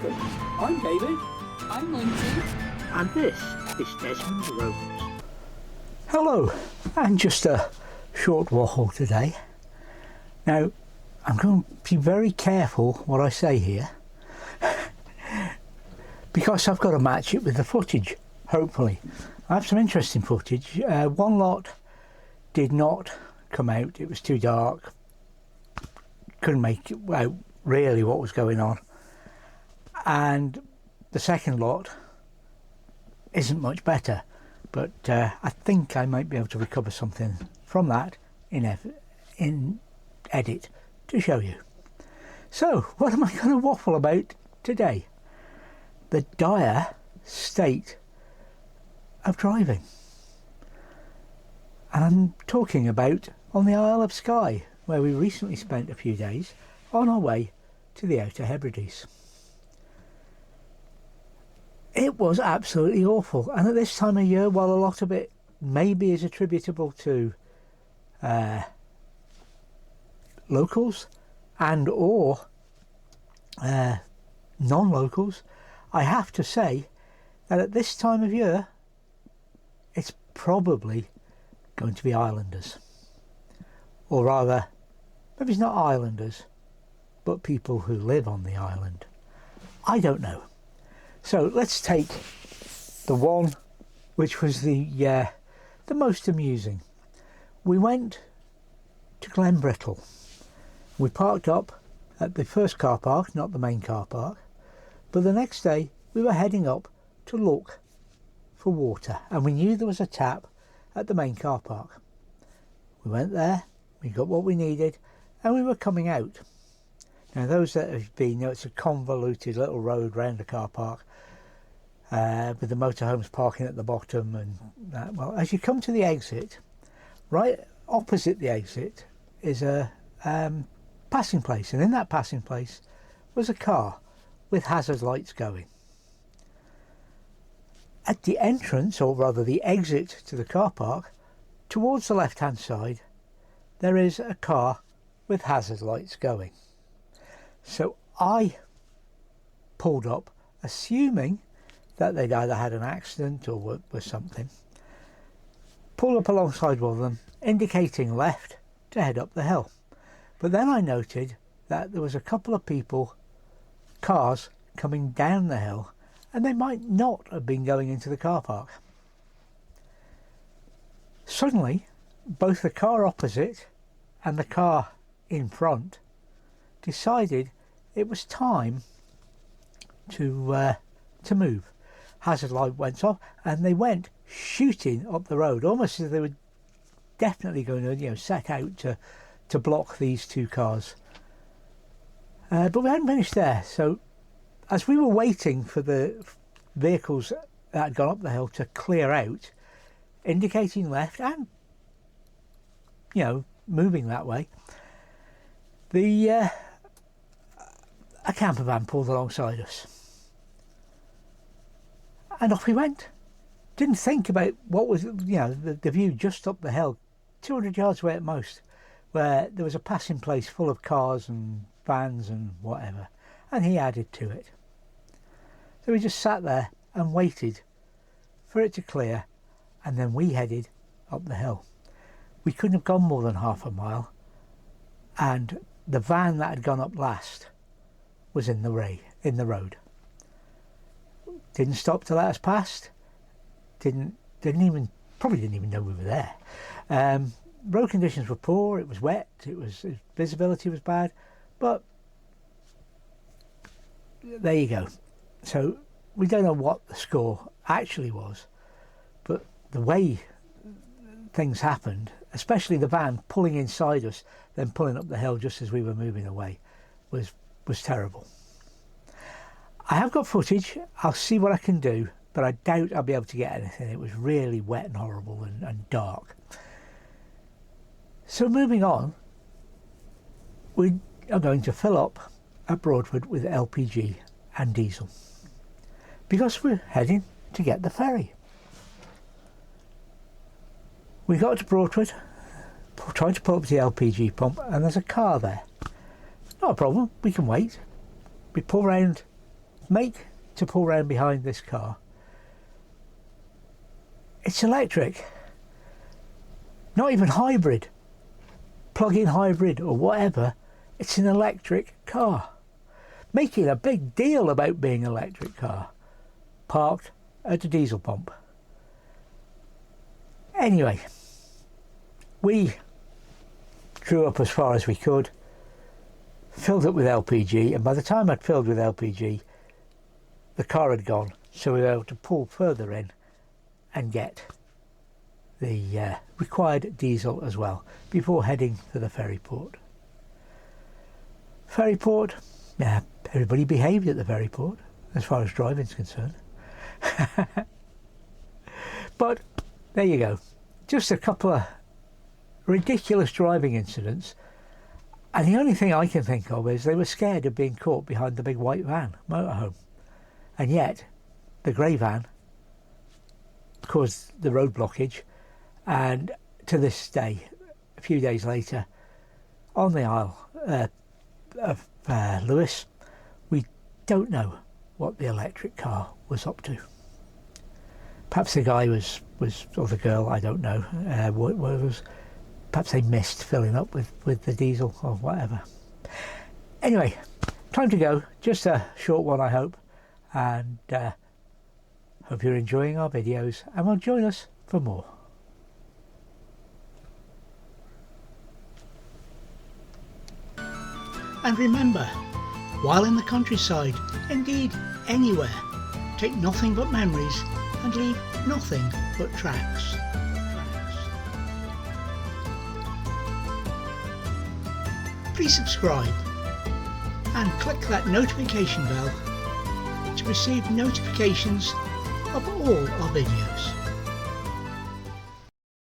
welcome. I'm David. I'm Lindsay. And this is Desmond Rhodes. Hello, and just a short waffle today. Now, I'm going to be very careful what I say here because I've got to match it with the footage, hopefully. I have some interesting footage. One lot did not come out, it was too dark. Couldn't make out really what was going on. And the second lot isn't much better, but I think I might be able to recover something from that in edit to show you. So what am I going to waffle about today? The dire state of driving, and I'm talking about on the Isle of Skye, where we recently spent a few days on our way to the Outer Hebrides. It was absolutely awful, and at this time of year, while a lot of it maybe is attributable to locals and or non-locals, I have to say that at this time of year it's probably going to be islanders, or rather maybe it's not islanders but people who live on the island. I don't know. So let's take the one which was the most amusing. We went to Glenbrittle. We parked up at the first car park, not the main car park, but the next day we were heading up to look for water, and we knew there was a tap at the main car park. We went there, we got what we needed, and we were coming out. Now those that have been, it's a convoluted little road round the car park with the motorhomes parking at the bottom and that. Well, as you come to the exit, right opposite the exit is a passing place, and in that passing place was a car with hazard lights going. At the entrance, or rather the exit to the car park, towards the left hand side there is a car with hazard lights going. So I pulled up, assuming that they'd either had an accident or was something. Pulled up alongside one of them, indicating left to head up the hill. But then I noted that there was a couple of cars coming down the hill, and they might not have been going into the car park. Suddenly, both the car opposite and the car in front decided it was time to move. Hazard light went off and they went shooting up the road, almost as if they were definitely going to set out to block these two cars. But we hadn't finished there, so as we were waiting for the vehicles that had gone up the hill to clear out, indicating left and moving that way, a camper van pulled alongside us, and off we went. Didn't think about what was the view just up the hill, 200 yards away at most, where there was a passing place full of cars and vans and whatever, and he added to it. So we just sat there and waited for it to clear, and then we headed up the hill. We couldn't have gone more than half a mile, and the van that had gone up last was in the road. Didn't stop to let us past. Probably didn't even know we were there. Road conditions were poor. It was wet. Visibility was bad. But there you go. So we don't know what the score actually was, but the way things happened, especially the van pulling inside us, then pulling up the hill just as we were moving away, was terrible. I have got footage. I'll see what I can do, but I doubt I'll be able to get anything. It was really wet and horrible and dark. So moving on, we are going to fill up at Broadwood with LPG and diesel because we're heading to get the ferry. We got to Broadwood, tried to pull up to the LPG pump, and there's a car there. Not a problem, we can wait. We pull round make to pull round behind this car. It's electric, not even hybrid, plug-in hybrid or whatever. It's an electric car, making a big deal about being an electric car, parked at a diesel pump. Anyway, we drew up as far as we could, filled it with LPG, and by the time I'd filled with LPG, the car had gone, so we were able to pull further in and get the required diesel as well before heading to the ferry port. Ferry port, yeah, everybody behaved at the ferry port as far as driving's concerned. But there you go, just a couple of ridiculous driving incidents, and the only thing I can think of is they were scared of being caught behind the big white van, motorhome, and yet the grey van caused the road blockage, and to this day, a few days later, on the Isle of Lewis, we don't know what the electric car was up to. Perhaps the guy was or the girl, I don't know, what was. Perhaps they missed filling up with the diesel or whatever. Anyway, time to go. Just a short one, I hope. And hope you're enjoying our videos and will join us for more. And remember, while in the countryside, indeed anywhere, take nothing but memories and leave nothing but tracks. Please subscribe and click that notification bell to receive notifications of all our videos.